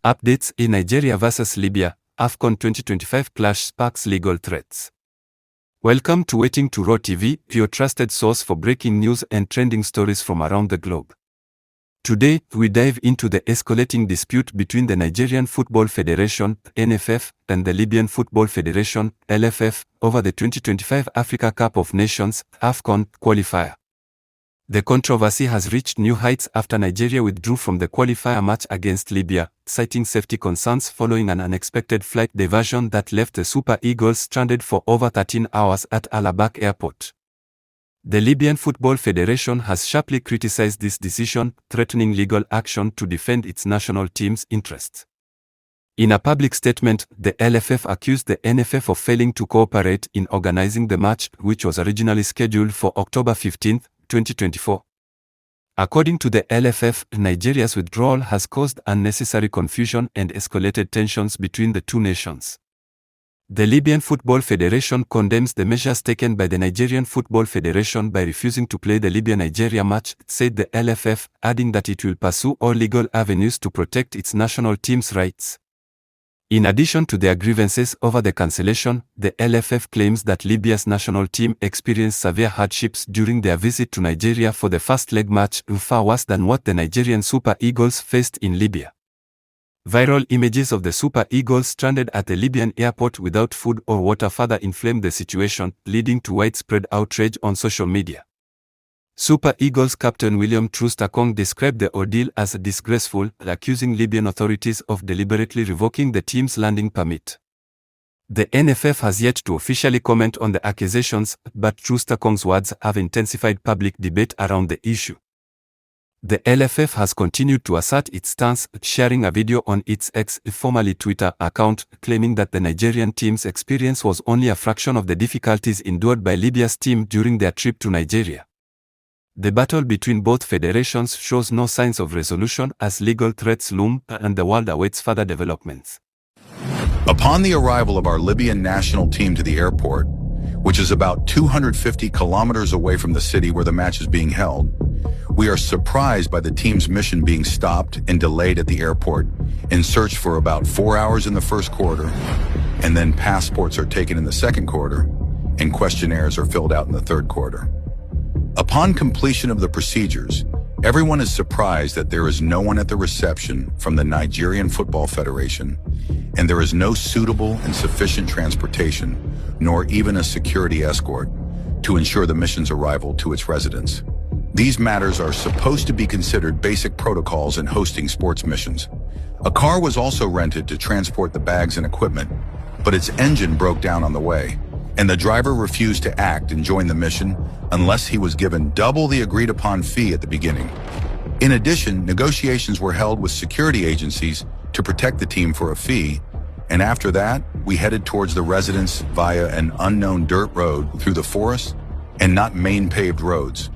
Updates in Nigeria vs Libya, AFCON 2025 clash sparks legal threats. Welcome to Waiting to Raw TV, your trusted source for breaking news and trending stories from around the globe. Today, we dive into the escalating dispute between the Nigerian Football Federation (NFF) and the Libyan Football Federation (LFF) over the 2025 Africa Cup of Nations (AFCON) qualifier. The controversy has reached new heights after Nigeria withdrew from the qualifier match against Libya, citing safety concerns following an unexpected flight diversion that left the Super Eagles stranded for over 13 hours at Al-Abak Airport. The Libyan Football Federation has sharply criticized this decision, threatening legal action to defend its national team's interests. In a public statement, the LFF accused the NFF of failing to cooperate in organizing the match, which was originally scheduled for October 15, 2024. According to the LFF, Nigeria's withdrawal has caused unnecessary confusion and escalated tensions between the two nations. The Libyan Football Federation condemns the measures taken by the Nigerian Football Federation by refusing to play the Libya-Nigeria match, said the LFF, adding that it will pursue all legal avenues to protect its national team's rights. In addition to their grievances over the cancellation, the LFF claims that Libya's national team experienced severe hardships during their visit to Nigeria for the first leg match, far worse than what the Nigerian Super Eagles faced in Libya. Viral images of the Super Eagles stranded at the Libyan airport without food or water further inflamed the situation, leading to widespread outrage on social media. Super Eagles captain William Troost-Ekong described the ordeal as disgraceful, accusing Libyan authorities of deliberately revoking the team's landing permit. The NFF has yet to officially comment on the accusations, but Troost-Ekong's words have intensified public debate around the issue. The LFF has continued to assert its stance, sharing a video on its X, formerly Twitter, account, claiming that the Nigerian team's experience was only a fraction of the difficulties endured by Libya's team during their trip to Nigeria. The battle between both federations shows no signs of resolution as legal threats loom and the world awaits further developments. Upon the arrival of our Libyan national team to the airport, which is about 250 kilometers away from the city where the match is being held, we are surprised by the team's mission being stopped and delayed at the airport and searched for about 4 hours in the first quarter, and then passports are taken in the second quarter, and questionnaires are filled out in the third quarter. Upon completion of the procedures, everyone is surprised that there is no one at the reception from the Nigerian Football Federation, and there is no suitable and sufficient transportation, nor even a security escort, to ensure the mission's arrival to its residents. These matters are supposed to be considered basic protocols in hosting sports missions. A car was also rented to transport the bags and equipment, but its engine broke down on the way, and the driver refused to act and join the mission unless he was given double the agreed-upon fee at the beginning. In addition, negotiations were held with security agencies to protect the team for a fee, and after that, we headed towards the residence via an unknown dirt road through the forest and not main paved roads.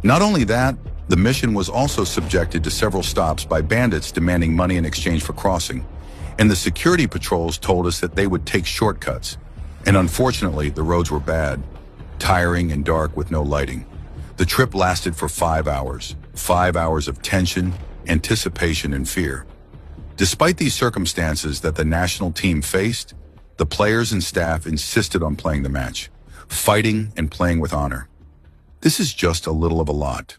Not only that, the mission was also subjected to several stops by bandits demanding money in exchange for crossing, and the security patrols told us that they would take shortcuts. And unfortunately, the roads were bad, tiring and dark with no lighting. The trip lasted for 5 hours, 5 hours of tension, anticipation, and fear. Despite these circumstances that the national team faced, the players and staff insisted on playing the match, fighting and playing with honor. This is just a little of a lot.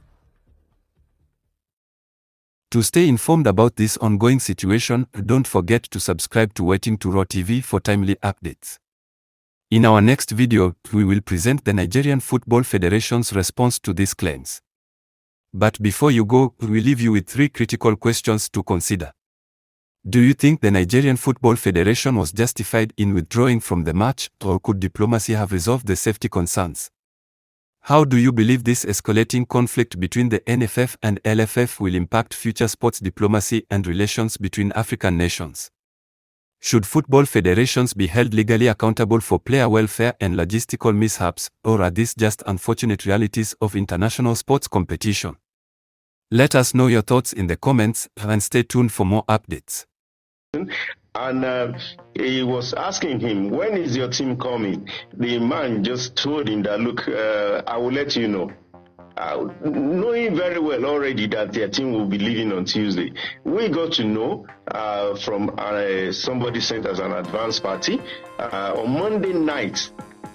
To stay informed about this ongoing situation, don't forget to subscribe to Waiting to Raw TV for timely updates. In our next video, we will present the Nigerian Football Federation's response to these claims. But before you go, we leave you with 3 critical questions to consider. Do you think the Nigerian Football Federation was justified in withdrawing from the match, or could diplomacy have resolved the safety concerns? How do you believe this escalating conflict between the NFF and LFF will impact future sports diplomacy and relations between African nations? Should football federations be held legally accountable for player welfare and logistical mishaps, or are these just unfortunate realities of international sports competition? Let us know your thoughts in the comments and stay tuned for more updates. And he was asking him, when is your team coming? The man just told him that, look, I will let you know. knowing very well already that their team will be leaving on Tuesday. We got to know from somebody sent us an advance party on Monday night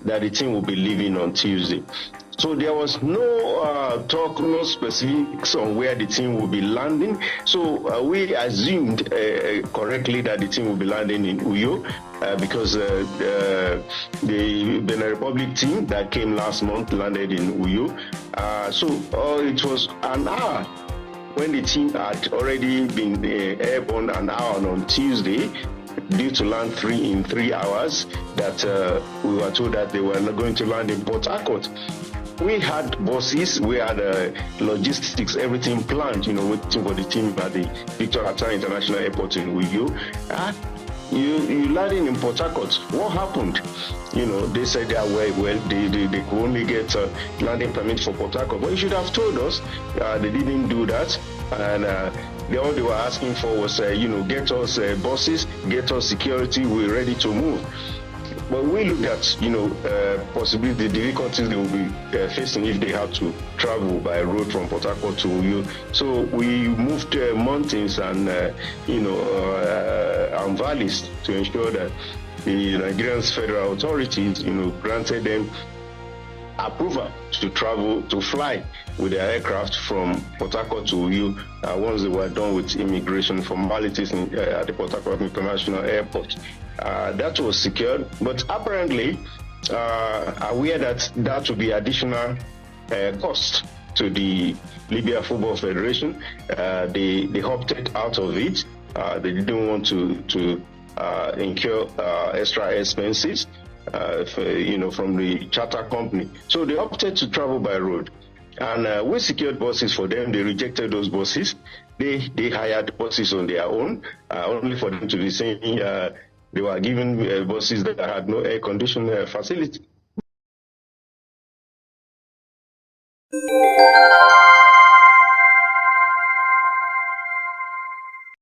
that the team will be leaving on Tuesday. So there was no talk, no specifics on where the team will be landing. So we assumed correctly that the team will be landing in Uyo because the Benin Republic team that came last month landed in Uyo. So it was an hour when the team had already been airborne, an hour on Tuesday, due to land in 3 hours, that we were told that they were going to land in Port Harcourt. We had buses, we had logistics, everything planned, waiting for the team at the Victor Hatta International Airport in Uyo. You landing in Port Harcourt. What happened? They said that they could only get landing permit for Port Harcourt. But you should have told us. They didn't do that, and all they were asking for was, get us buses, get us security. We're ready to move. But we looked at, possibly the difficulties they will be facing if they have to travel by road from Port Harcourt to Uyo. So we moved mountains and, and valleys to ensure that the Nigerian federal authorities, granted them approval to fly with their aircraft from Port Harcourt to Uyo once they were done with immigration formalities at the Port Harcourt International Airport. That was secured, but apparently aware that would be additional cost to the Libyan Football Federation. They opted out of it. They didn't want to incur extra expenses from the charter company. So they opted to travel by road. And we secured buses for them. They rejected those buses. They hired buses on their own, only for them to be saying they were given buses that had no air conditioning facility.